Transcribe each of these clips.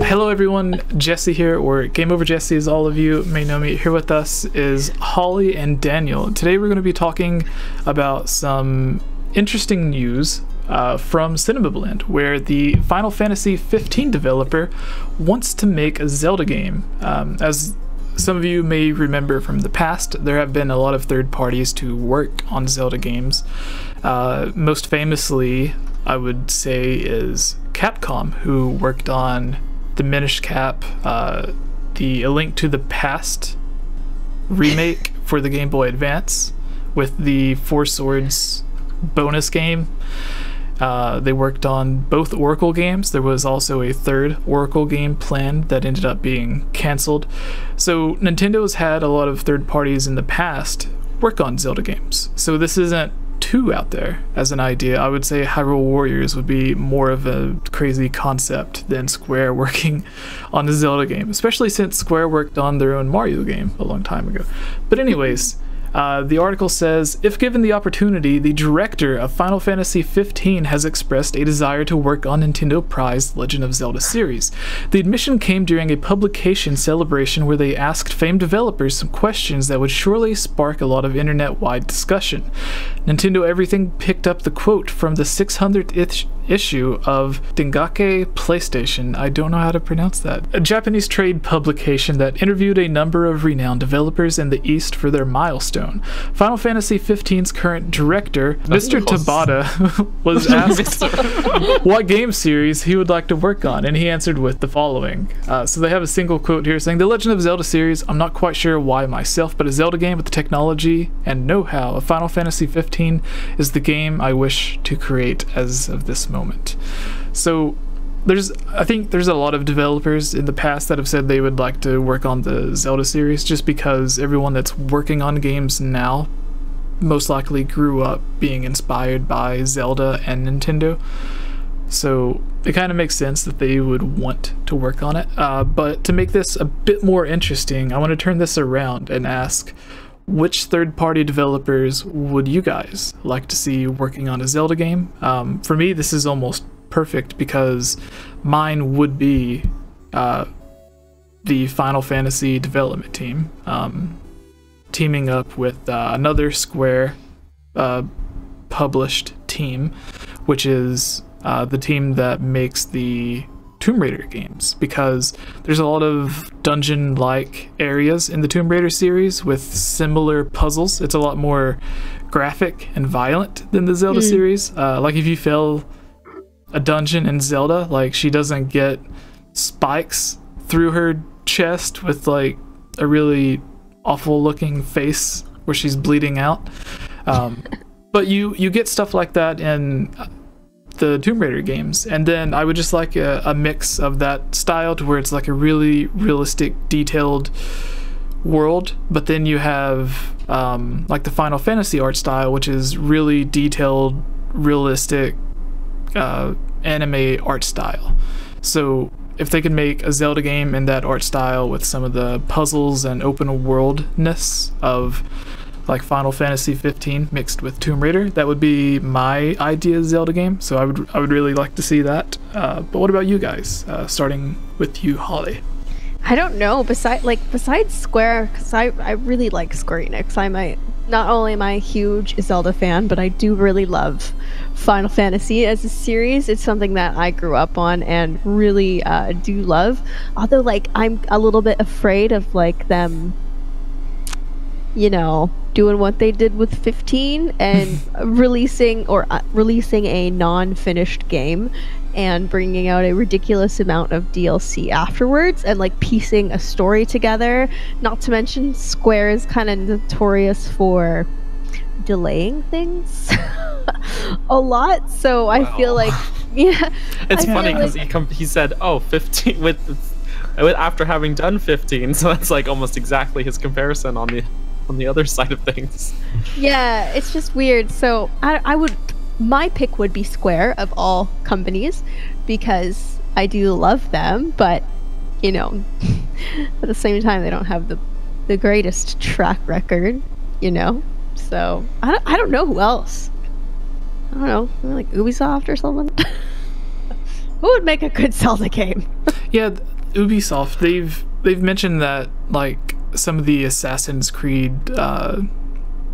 Hello everyone, Jesse here, or GameOverJesse as all of you may know me. Here with us is Holly and Daniel. Today we're going to be talking about some interesting news from CinemaBlend, where the Final Fantasy 15 developer wants to make a Zelda game. As some of you may remember from the past, there have been a lot of third parties to work on Zelda games. Most famously, I would say, is Capcom, who worked on the Minish Cap, the A Link to the Past remake for the Game Boy Advance with the Four Swords bonus game. They worked on both Oracle games. There was also a third Oracle game planned that ended up being cancelled. So Nintendo's had a lot of third parties in the past work on Zelda games. So this isn't too out there as an idea. I would say Hyrule Warriors would be more of a crazy concept than Square working on a Zelda game, especially since Square worked on their own Mario game a long time ago. But anyways, the article says, if given the opportunity, the director of Final Fantasy 15 has expressed a desire to work on Nintendo-prized Legend of Zelda series. The admission came during a publication celebration where they asked famed developers some questions that would surely spark a lot of internet-wide discussion. Nintendo Everything picked up the quote from the 600th issue of Dengake PlayStation, I don't know how to pronounce that, a Japanese trade publication that interviewed a number of renowned developers in the East for their milestone. Final Fantasy 15's current director, Mr. Tabata, was asked what game series he would like to work on, and he answered with the following. So they have a single quote here saying, "The Legend of Zelda series, I'm not quite sure why myself, but a Zelda game with the technology and know-how of Final Fantasy 15 is the game I wish to create as of this moment." So I think there's a lot of developers in the past that have said they would like to work on the Zelda series, just because everyone that's working on games now most likely grew up being inspired by Zelda and Nintendo. So it kind of makes sense that they would want to work on it. But to make this a bit more interesting, I want to turn this around and ask, which third-party developers would you guys like to see working on a Zelda game? For me, this is almost perfect because mine would be the Final Fantasy development team, teaming up with another Square published team, which is the team that makes the Tomb Raider games, because there's a lot of dungeon-like areas in the Tomb Raider series with similar puzzles. It's a lot more graphic and violent than the Zelda series. Like if you fail a dungeon in Zelda, like she doesn't get spikes through her chest with like a really awful looking face where she's bleeding out. But you get stuff like that in the Tomb Raider games, and then I would just like a mix of that style to where it's like a really realistic, detailed world, but then you have like the Final Fantasy art style, which is really detailed, realistic anime art style. So if they could make a Zelda game in that art style with some of the puzzles and open worldness of like Final Fantasy 15 mixed with Tomb Raider, that would be my idea Zelda game. So I would really like to see that. But what about you guys? Starting with you, Holly. I don't know. Besides Square, because I really like Square Enix. Not only am I a huge Zelda fan, but I do really love Final Fantasy as a series. It's something that I grew up on and really do love. Although, like, I'm a little bit afraid of like them, you know, doing what they did with 15 and releasing a non-finished game and bringing out a ridiculous amount of DLC afterwards and like piecing a story together. Not to mention Square is kind of notorious for delaying things a lot, so I feel like, yeah, it's funny because he said, oh, 15 with after having done 15, so that's like almost exactly his comparison on the other side of things. Yeah, it's just weird. So my pick would be Square of all companies, because I do love them, but you know, at the same time they don't have the greatest track record, you know. So I don't know who else. I don't know, like Ubisoft or something. Who would make a good Zelda game? Yeah, Ubisoft, they've mentioned that like some of the Assassin's Creed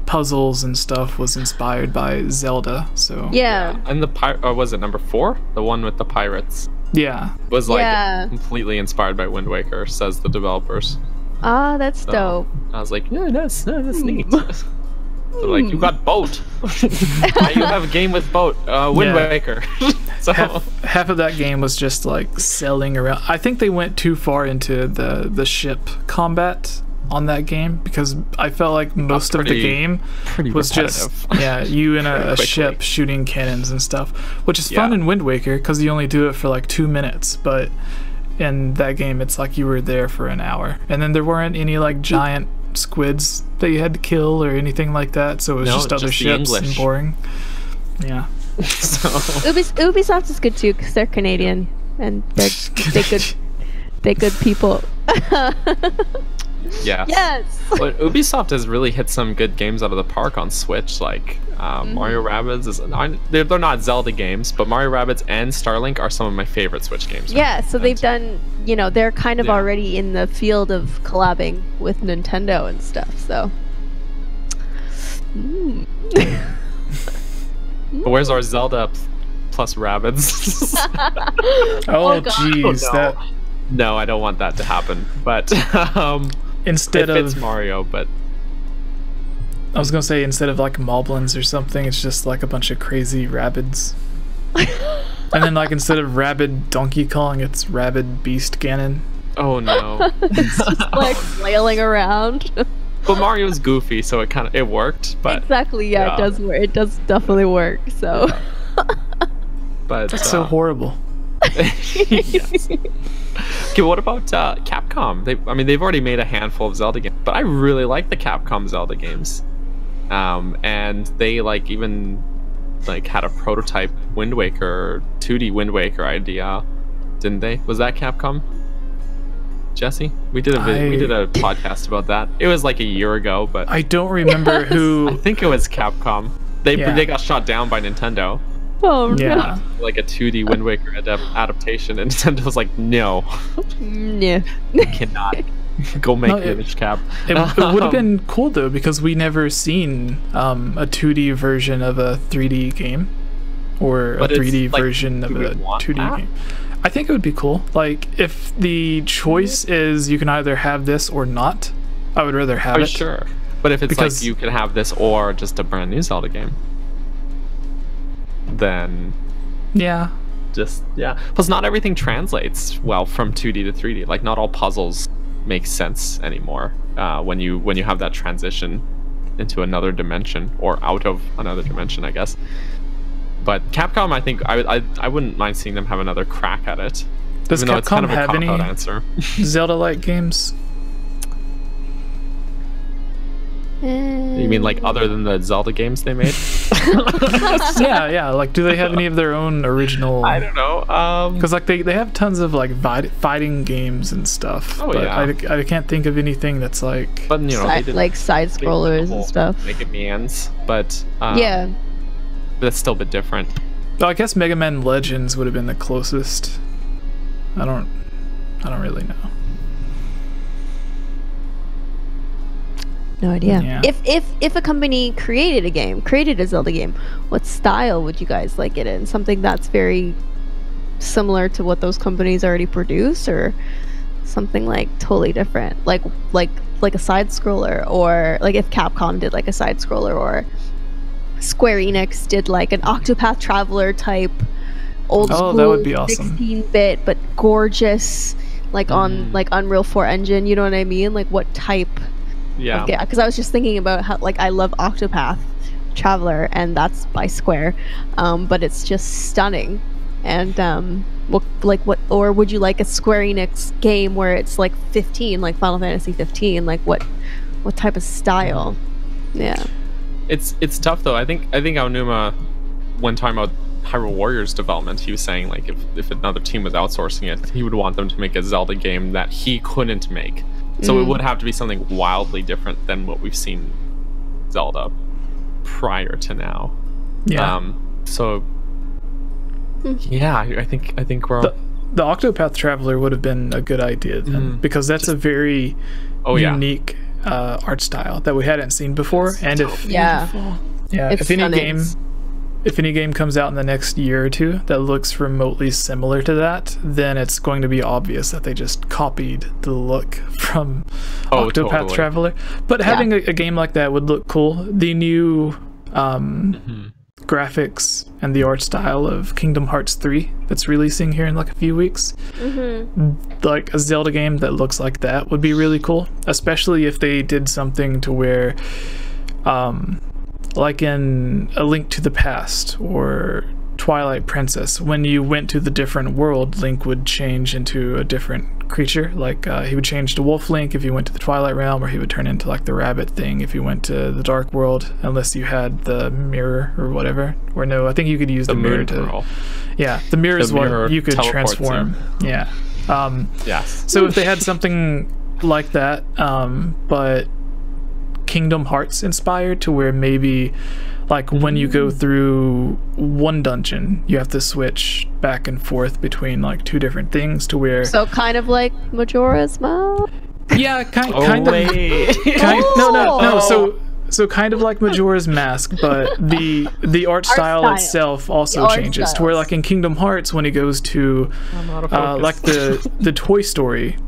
puzzles and stuff was inspired by Zelda. So Yeah. And or was it number 4? The one with the pirates yeah, was like Yeah. completely inspired by Wind Waker, says the developers. Ah, that's dope. I was like, yeah, that's neat. So like, you got boat. Now you have a game with boat. Wind Yeah. Waker. So half of that game was just like sailing around. I think they went too far into the ship combat on that game, because I felt like most of the game was just you in a ship shooting cannons and stuff, which is fun in Wind Waker because you only do it for like 2 minutes, but in that game it's like you were there for an hour, and then there weren't any like giant squids that you had to kill or anything like that, so it was just other ships and boring. Yeah. So. Ubisoft is good too because they're Canadian and they're good people. Yeah. Yes. But Ubisoft has really hit some good games out of the park on Switch, like Mario Rabbids they're not Zelda games, but Mario Rabbids and Starlink are some of my favorite Switch games. Yeah, so they've done, they're kind of already in the field of collabing with Nintendo and stuff, so. But where's our Zelda plus Rabbids? Oh jeez, that. No, I don't want that to happen. But Instead it fits of Mario, but I was gonna say, instead of like moblins or something, it's just like a bunch of crazy rabbids. And then like instead of rabid Donkey Kong, it's rabid Beast Ganon. Oh no. It's just like flailing around. But Mario's goofy, so it worked. But exactly, yeah, it does work. It does definitely work. So. But that's so horrible. Yes. Okay, what about Capcom? They've already made a handful of Zelda games, but I really like the Capcom Zelda games. And they even had a prototype Wind Waker, 2D Wind Waker idea, didn't they? Was that Capcom? Jesse, we did a podcast about that. It was like a year ago, but I don't remember who. I think it was Capcom. They got shot down by Nintendo. Oh yeah, like a 2D Wind Waker adaptation, and Nintendo's like, no, yeah, cannot go make Minish Cap. It would have been cool though, because we never seen a 2D version of a 3D game, or a 3D version of a 2D game. I think it would be cool. Like, if the choice is you can either have this or not, I would rather have it. Sure. But if it's like you can have this or just a brand new Zelda game, then plus not everything translates well from 2D to 3D. Like, not all puzzles make sense anymore when you have that transition into another dimension, or out of another dimension, I guess. But Capcom, I think I wouldn't mind seeing them have another crack at it. Does Capcom it's kind of a have any answer. Zelda-like games? You mean like other than the Zelda games they made? yeah. Like, do they have any of their own original? I don't know. Because like they have tons of like fighting games and stuff. Oh, but yeah. I can't think of anything that's like. But like side scrollers and stuff. Make it Mians, but yeah. But that's still a bit different. Well, I guess Mega Man Legends would have been the closest. I don't really know. No idea. Yeah. If a company created a Zelda game, what style would you guys like it in? Something that's very similar to what those companies already produce, or something like totally different, like a side scroller, or like if Capcom did like a side scroller, or Square Enix did like an Octopath Traveler type old school, that would be awesome. 16-bit but gorgeous, like on like Unreal 4 engine. You know what I mean? Like, what type? Yeah. Because I was just thinking about how, like, I love Octopath Traveler, and that's by Square, but it's just stunning. And or would you like a Square Enix game where it's like 15, like Final Fantasy 15? Like, what type of style? Yeah. It's tough though. I think Aonuma, when talking about Hyrule Warriors development, he was saying like if another team was outsourcing it, he would want them to make a Zelda game that he couldn't make. So it would have to be something wildly different than what we've seen Zelda prior to now. Yeah. So yeah, I think we're the Octopath Traveler would have been a good idea then, because that's a very unique art style that we hadn't seen before. And if if any game comes out in the next year or two that looks remotely similar to that, then it's going to be obvious that they just copied the look from Octopath Traveler. But having a game like that would look cool. The new graphics and the art style of Kingdom Hearts 3 that's releasing here in like a few weeks, like a Zelda game that looks like that would be really cool, especially if they did something to where like in A Link to the Past or Twilight Princess, when you went to the different world, Link would change into a different creature. Like he would change to Wolf Link if you went to the Twilight Realm, or he would turn into like the rabbit thing if you went to the Dark World, unless you had the mirror or whatever. Or no, I think you could use the mirror to... Yeah, the mirror is what you could transform. Yeah. Yes. So if they had something like that, but Kingdom Hearts inspired, to where maybe like when you go through one dungeon you have to switch back and forth between like two different things, to where kind of like Majora's Mask. Yeah, kind of. So kind of like Majora's Mask, but the art style itself also changes to where, like in Kingdom Hearts, when he goes to like the Toy Story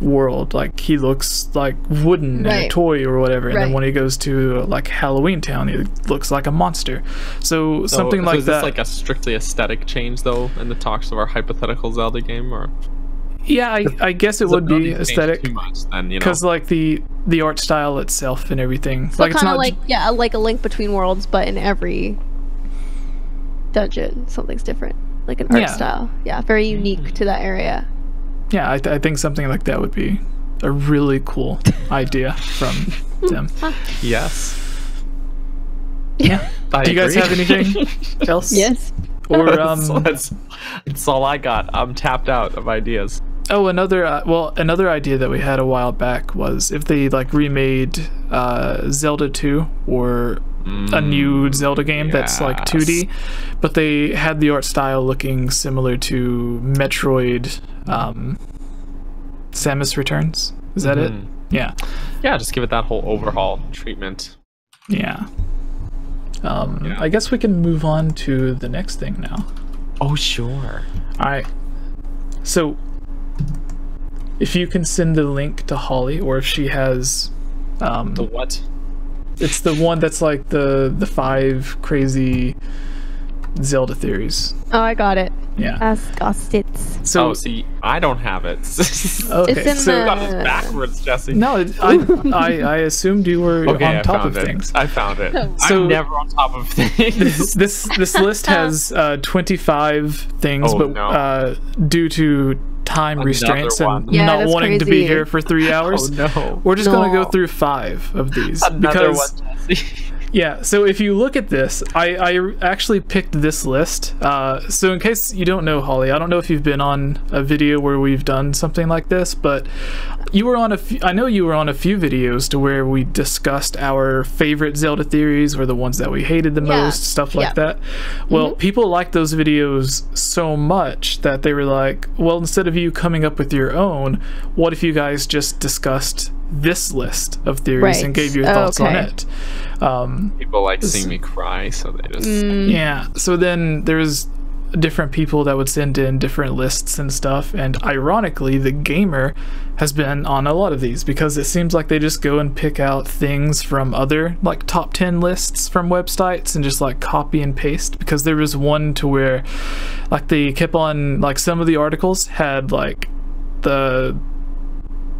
world, like he looks like wooden and a toy or whatever, and then when he goes to like Halloween Town, he looks like a monster. So something like is that. This like a strictly aesthetic change though in the talks of our hypothetical Zelda game, or? Yeah, I guess it would be aesthetic, because like the art style itself and everything. So like it's not like like a Link Between Worlds, but in every dungeon something's different, like an art style. Yeah, very unique to that area. Yeah, I think something like that would be a really cool idea from them. Yes. Yeah. Do you guys have anything else? Yes. Or that's all I got. I'm tapped out of ideas. Oh, another idea that we had a while back was if they like remade Zelda 2 or a new Zelda game that's like 2D, but they had the art style looking similar to Metroid Samus Returns. Is that it? Yeah. Yeah, just give it that whole overhaul treatment. Yeah. I guess we can move on to the next thing now. Oh, sure. Alright. So, if you can send the link to Holly, or if she has... the what? It's the one that's like the 5 crazy Zelda theories. Oh, I got it. Yeah. Ask it. So, see, I don't have it. Okay, it's in so you got this backwards, Jesse. No, I assumed you were on top of things. I found it. So I'm never on top of things. This list has 25 things, due to time restraints and not wanting to be here for 3 hours, we're just going to go through 5 of these. Yeah, so if you look at this, I actually picked this list. So in case you don't know, Holly, I don't know if you've been on a video where we've done something like this, but you were on I know you were on a few videos to where we discussed our favorite Zelda theories, or the ones that we hated the most, stuff like that. Well, people liked those videos so much that they were like, well, instead of you coming up with your own, what if you guys just discussed this list of theories and gave your thoughts on it? People like seeing me cry, so they just yeah. So then there's different people that would send in different lists and stuff, and ironically the gamer has been on a lot of these, because it seems like they just go and pick out things from other like top 10 lists from websites and just like copy and paste. Because there was one to where like they kept on, like some of the articles had like the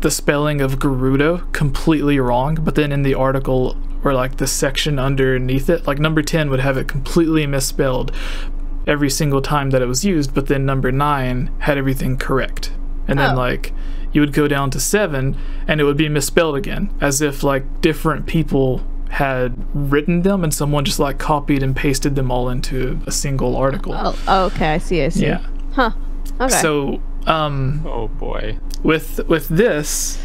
spelling of Gerudo completely wrong, but then in the article, or like the section underneath it, like number 10 would have it completely misspelled every single time that it was used, but then number 9 had everything correct. And then like you would go down to 7 and it would be misspelled again, as if like different people had written them and someone just like copied and pasted them all into a single article. Oh, okay, I see. Yeah. Huh. Okay. So oh boy. With this,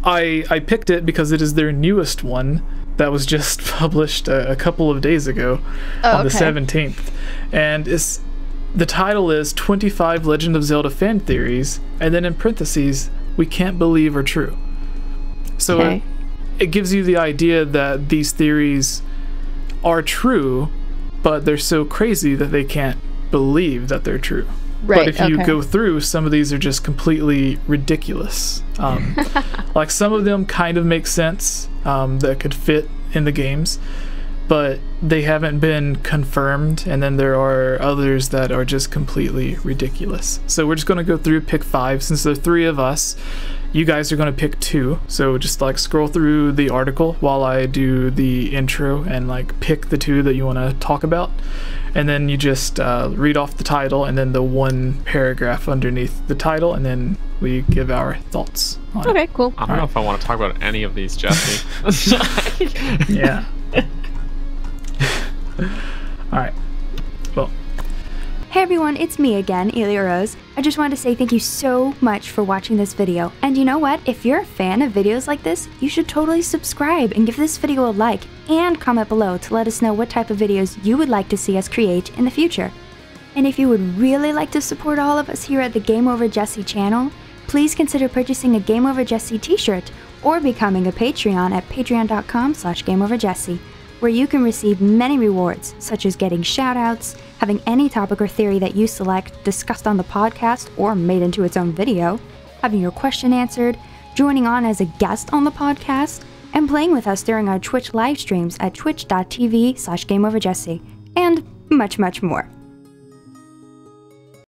I picked it because it is their newest one that was just published a couple of days ago on the 17th, and the title is 25 Legend of Zelda fan theories, and then in parentheses, we can't believe are true. So Okay. it gives you the idea that these theories are true, but they're so crazy that they can't believe that they're true. Right, But if you okay. go through, some of these are just completely ridiculous. Like some of them kind of make sense, that could fit in the games, but they haven't been confirmed, and then there are others that are just completely ridiculous. So we're just going to go through, pick 5. Since there are 3 of us, you guys are going to pick 2. So just like scroll through the article while I do the intro and like pick the 2 that you want to talk about, and then you just read off the title and then the 1 paragraph underneath the title, and then we give our thoughts on it. Okay, cool. I don't know if I want to talk about any of these, Jesse. Yeah. Alright. Well, Hey everyone, it's me again, Elia Rose. I just wanted to say thank you so much for watching this video. And you know what? If you're a fan of videos like this, you should totally subscribe and give this video a like and comment below to let us know what type of videos you would like to see us create in the future. And if you would really like to support all of us here at the GameOverJesse channel, please consider purchasing a GameOverJesse t-shirt or becoming a Patreon at patreon.com/GameOverJesse, where you can receive many rewards, such as getting shoutouts, having any topic or theory that you select discussed on the podcast or made into its own video, having your question answered, joining on as a guest on the podcast, and playing with us during our Twitch live streams at twitch.tv/GameOverJesse, and much, much more.